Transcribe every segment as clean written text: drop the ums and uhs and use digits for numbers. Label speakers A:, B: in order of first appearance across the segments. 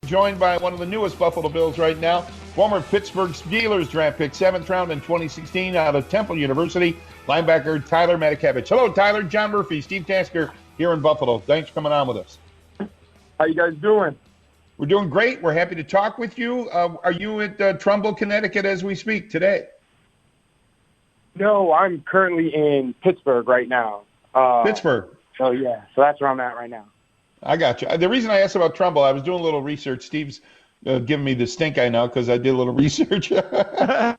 A: joined by one of the newest Buffalo Bills right now, former Pittsburgh Steelers draft pick, 7th round in 2016 out of Temple University, linebacker Tyler Matakevich. Hello, Tyler. John Murphy, Steve Tasker here in Buffalo. Thanks for coming on with us.
B: How you guys doing?
A: We're doing great. We're happy to talk with you. Are you at Trumbull, Connecticut as we speak today?
B: No, I'm currently in Pittsburgh right now.
A: Pittsburgh.
B: So that's where I'm at right now.
A: I got you. The reason I asked about Trumbull, I was doing a little research. Steve's giving me the stink eye now because I did a little research. But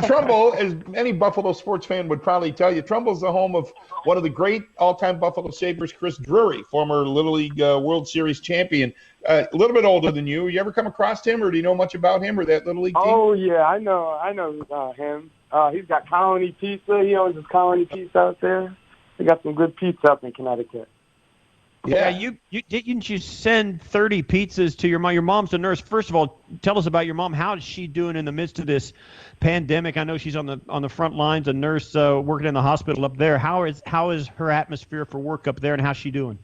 A: Trumbull, as any Buffalo sports fan would probably tell you, Trumbull's the home of one of the great all-time Buffalo Sabres, Chris Drury, former Little League World Series champion. A little bit older than you. You ever come across him, or do you know much about him or that Little League team?
B: Oh, yeah, I know him. He's got Colony Pizza. He owns his Colony Pizza out there. He got some good pizza up in Connecticut.
C: Yeah, didn't you send 30 pizzas to your mom? Your mom's a nurse. First of all, tell us about your mom. How is she doing in the midst of this pandemic? I know she's on the front lines, a nurse working in the hospital up there. How is her atmosphere for work up there, and how's she doing?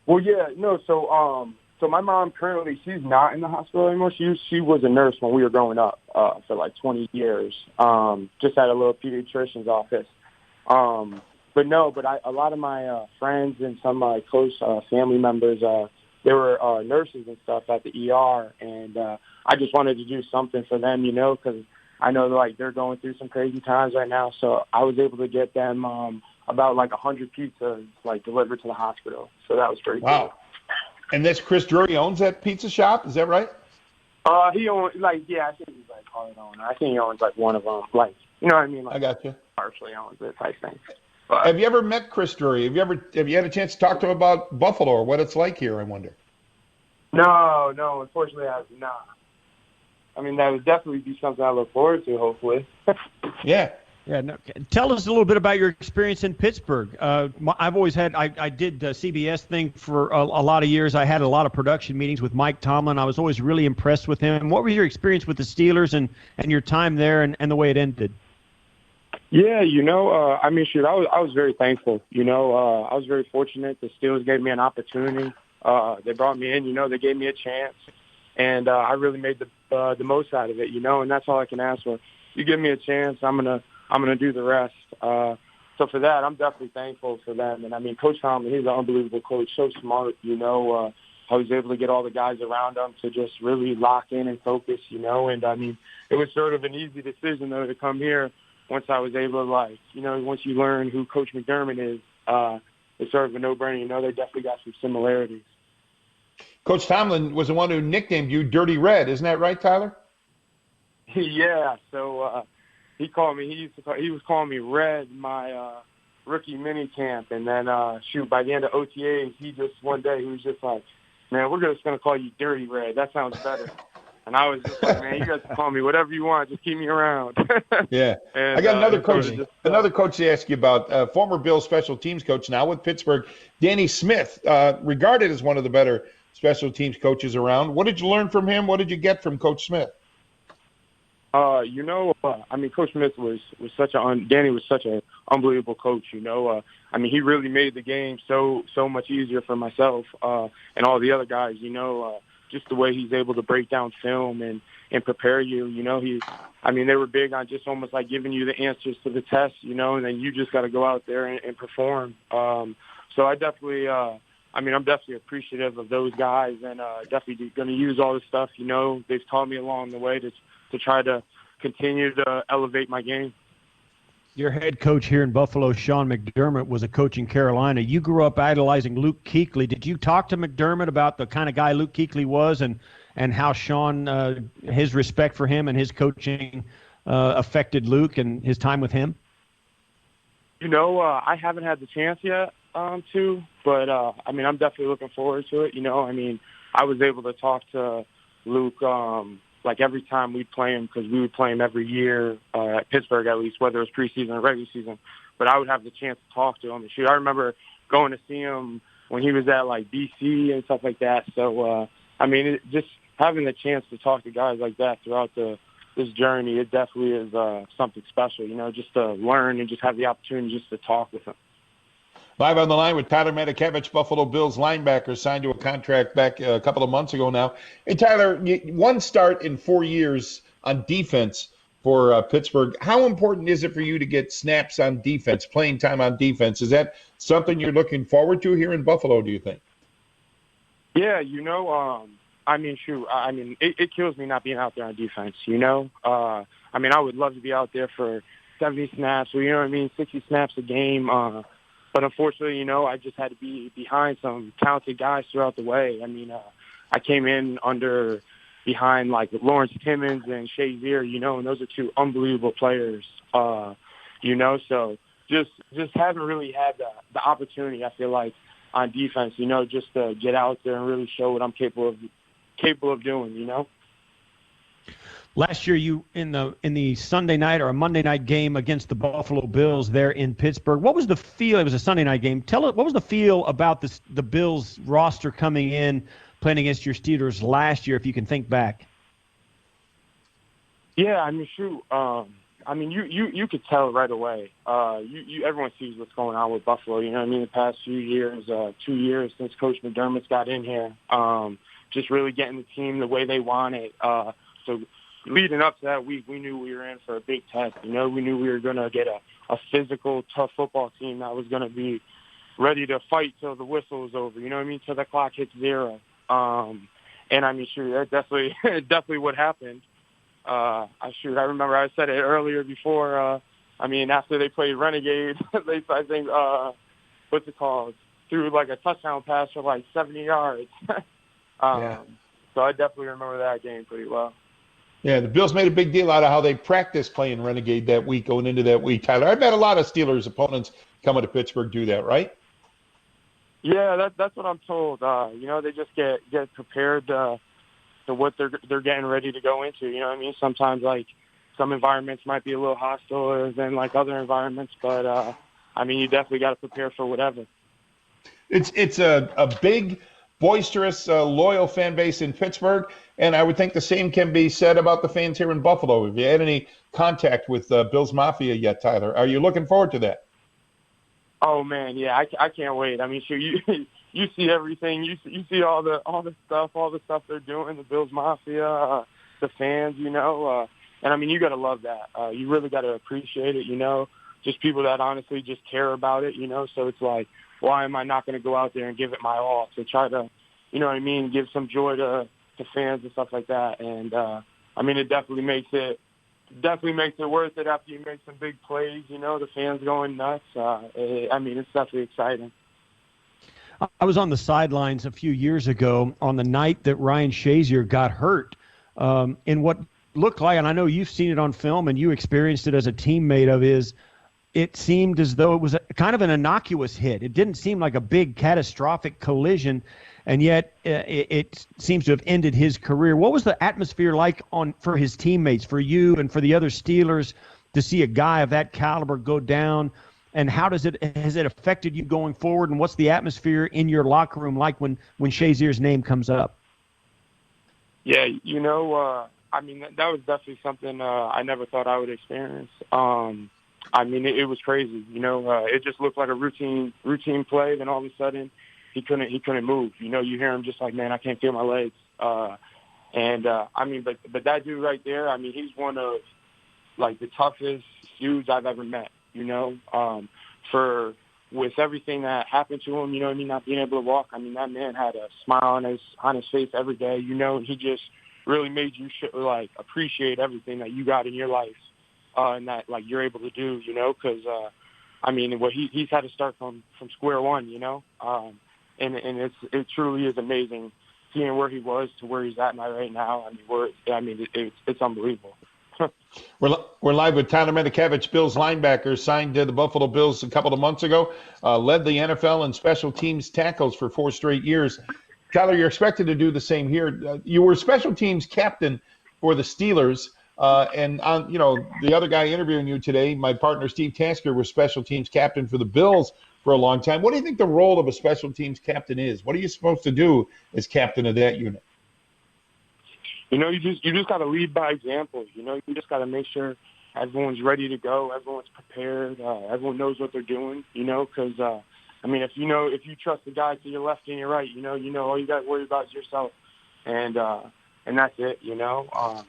B: Well, yeah, no. So my mom currently, she's not in the hospital anymore. She was a nurse when we were growing up for like 20 years. Just at a little pediatrician's office. But a lot of my friends and some of my close family members, they were nurses and stuff at the ER, and I just wanted to do something for them, because I know they're going through some crazy times right now. So I was able to get them about 100 pizzas delivered to the hospital. So that was pretty cool.
A: And this Chris Drury owns that pizza shop, is that right?
B: He owns I think he's part owner. I think he owns one of them. You know what I mean?
A: I got you.
B: Partially owns it type thing.
A: Have you ever met Chris Drury? Have you had a chance to talk to him about Buffalo or what it's like here, I wonder?
B: No, unfortunately I have not. I mean, that would definitely be something I look forward to, hopefully.
A: Yeah.
C: No. Tell us a little bit about your experience in Pittsburgh. I've always had, I did the CBS thing for a lot of years. I had a lot of production meetings with Mike Tomlin. I was always really impressed with him. What was your experience with the Steelers and your time there and the way it ended?
B: Yeah, I was very thankful. I was very fortunate. The Steelers gave me an opportunity. They brought me in, they gave me a chance. And I really made the most out of it, and that's all I can ask for. You give me a chance, I'm gonna do the rest. So for that, I'm definitely thankful for them. And I mean, Coach Tomlin, he's an unbelievable coach, so smart. How he's able to get all the guys around him to just really lock in and focus. And I mean, it was sort of an easy decision though to come here. Once I was able to, once you learn who Coach McDermott is, it's sort of a no-brainer. They definitely got some similarities.
A: Coach Tomlin was the one who nicknamed you Dirty Red. Isn't that right, Tyler?
B: Yeah. So he called me. He was calling me Red my rookie mini camp, and then by the end of OTAs, he was just like, man, we're just gonna call you Dirty Red. That sounds better. And I was just like, man, you guys can call me whatever you want. Just keep me around.
A: Yeah. And, I got another coach to ask you about, former Bills special teams coach now with Pittsburgh, Danny Smith, regarded as one of the better special teams coaches around. What did you learn from him? What did you get from Coach Smith?
B: Coach Smith was Danny was such an unbelievable coach. He really made the game so much easier for myself and all the other guys. Just the way he's able to break down film and prepare you. They were big on just almost like giving you the answers to the test, and then you just got to go out there and perform. So I definitely, I'm definitely appreciative of those guys and definitely going to use all this stuff, they've taught me along the way to try to continue to elevate my game.
C: Your head coach here in Buffalo, Sean McDermott, was a coach in Carolina. You grew up idolizing Luke Kuechly. Did you talk to McDermott about the kind of guy Luke Kuechly was and how Sean, his respect for him and his coaching affected Luke and his time with him?
B: I haven't had the chance yet but I'm definitely looking forward to it. I was able to talk to Luke every time we'd play him, because we would play him every year at Pittsburgh, at least, whether it was preseason or regular season. But I would have the chance to talk to him. I remember going to see him when he was at BC and stuff like that. So just having the chance to talk to guys like that throughout this journey, it definitely is something special. Just to learn and just have the opportunity just to talk with him.
A: Live on the line with Tyler Matakevich, Buffalo Bills linebacker, signed to a contract back a couple of months ago now. Hey, Tyler, one start in 4 years on defense for Pittsburgh. How important is it for you to get snaps on defense, playing time on defense? Is that something you're looking forward to here in Buffalo, do you think?
B: Yeah, it kills me not being out there on defense, I would love to be out there for 70 snaps or, 60 snaps a game. But unfortunately, I just had to be behind some talented guys throughout the way. I came in behind like Lawrence Timmons and Shazier, and those are two unbelievable players, so just haven't really had the opportunity, I feel like, on defense, just to get out there and really show what I'm capable of doing,
C: Last year, you in the Sunday night or a Monday night game against the Buffalo Bills there in Pittsburgh. What was the feel? It was a Sunday night game. Tell us, what was the feel about the Bills roster coming in, playing against your Steelers last year, if you can think back?
B: Yeah, shoot. You could tell right away. Everyone sees what's going on with Buffalo. The past few years, 2 years since Coach McDermott's got in here, just really getting the team the way they want it. So leading up to that week, we knew we were in for a big test. We knew we were going to get a physical, tough football team that was going to be ready to fight till the whistle was over. Till the clock hits zero. Sure, that definitely what happened. I remember I said it earlier before. After they played Renegade, I think what's it called? Threw like a touchdown pass for like 70 yards.
A: Yeah.
B: So I definitely remember that game pretty well.
A: Yeah, the Bills made a big deal out of how they practiced playing Renegade that week, going into that week, Tyler. I bet a lot of Steelers opponents coming to Pittsburgh do that, right?
B: Yeah, that's what I'm told. They just get prepared to what they're getting ready to go into. Sometimes like some environments might be a little hostile than like other environments, but you definitely got to prepare for whatever.
A: It's a big, boisterous, loyal fan base in Pittsburgh, and I would think the same can be said about the fans here in Buffalo. Have you had any contact with Bills Mafia yet, Tyler? Are you looking forward to that?
B: Oh man, yeah, I can't wait. Sure, you see everything. You see all the stuff they're doing. The Bills Mafia, the fans, and you gotta love that. You really gotta appreciate it. Just people that honestly just care about it. So it's like, why am I not going to go out there and give it my all to try to, give some joy to fans and stuff like that. And it definitely makes it worth it after you make some big plays. The fans going nuts. It's definitely exciting.
C: I was on the sidelines a few years ago on the night that Ryan Shazier got hurt in what looked like, and I know you've seen it on film and you experienced it as a teammate of his, it seemed as though it was kind of an innocuous hit. It didn't seem like a big catastrophic collision, and yet it seems to have ended his career. What was the atmosphere like for his teammates, for you and for the other Steelers, to see a guy of that caliber go down? And how has it affected you going forward? And what's the atmosphere in your locker room like when Shazier's name comes up?
B: Yeah, that was definitely something I never thought I would experience. It was crazy. It just looked like a routine play. Then all of a sudden, he couldn't move. You hear him just like, man, I can't feel my legs. But that dude right there, he's one of like the toughest dudes I've ever met. With everything that happened to him, not being able to walk. That man had a smile on his face every day. And he just really made you appreciate everything that you got in your life. And that like you're able to do, because he's had to start from square one, and it truly is amazing seeing where he was to where he's at right now. It's unbelievable.
A: We're live with Tyler Matakevich, Bills linebacker, signed to the Buffalo Bills a couple of months ago, led the NFL in special teams tackles for 4 straight years. Tyler, you're expected to do the same here. You were special teams captain for the Steelers. The other guy interviewing you today, my partner Steve Tasker, was special teams captain for the Bills for a long time. What do you think the role of a special teams captain is? What are you supposed to do as captain of that unit?
B: You just got to lead by example. You just got to make sure everyone's ready to go, everyone's prepared, everyone knows what they're doing. Because I mean, if you trust the guy to your left and your right, all you got to worry about is yourself. And that's it,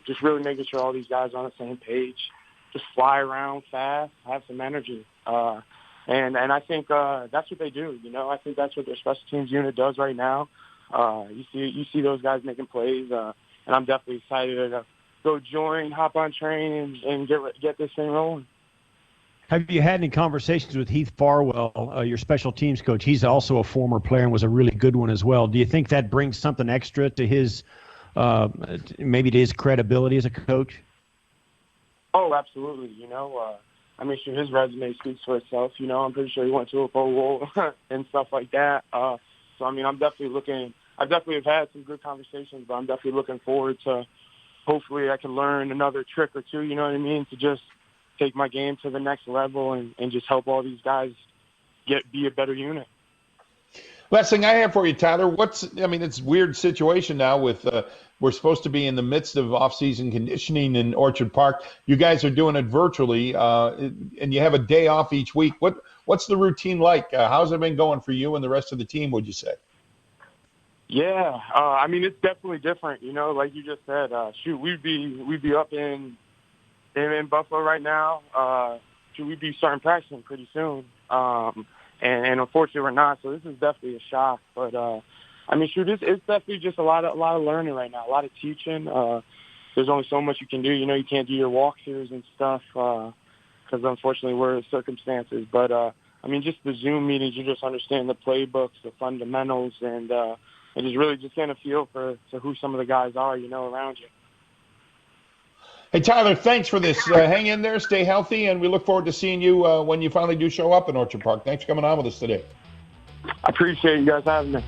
B: just really making sure all these guys are on the same page, just fly around fast, have some energy. And I think that's what they do, I think that's what their special teams unit does right now. You see those guys making plays, and I'm definitely excited to go join, hop on train, and get this thing rolling.
C: Have you had any conversations with Heath Farwell, your special teams coach? He's also a former player and was a really good one as well. Do you think that brings something extra to his, maybe to his credibility as a coach?
B: Oh, absolutely. Sure, his resume speaks for itself. I'm pretty sure he went to a Pro Bowl and stuff like that. So, I'm definitely looking. I definitely have had some good conversations, but I'm definitely looking forward to. Hopefully, I can learn another trick or two. You know what I mean? To just take my game to the next level and just help all these guys be a better unit.
A: Last thing I have for you, Tyler, it's a weird situation now with we're supposed to be in the midst of off-season conditioning in Orchard Park. You guys are doing it virtually, and you have a day off each week. What's the routine like? How's it been going for you and the rest of the team, would you say?
B: Yeah, it's definitely different, like you just said. We'd be up in Buffalo right now. We'd be starting practicing pretty soon. And unfortunately we're not, so this is definitely a shock. But it's definitely just a lot of learning right now, a lot of teaching. There's only so much you can do. You can't do your walkthroughs and stuff because unfortunately we're in circumstances. But just the Zoom meetings, you just understand the playbooks, the fundamentals, and just really just getting a feel for who some of the guys are, around you.
A: Hey, Tyler, thanks for this. Hang in there, stay healthy, and we look forward to seeing you when you finally do show up in Orchard Park. Thanks for coming on with us today.
B: I appreciate you guys having me.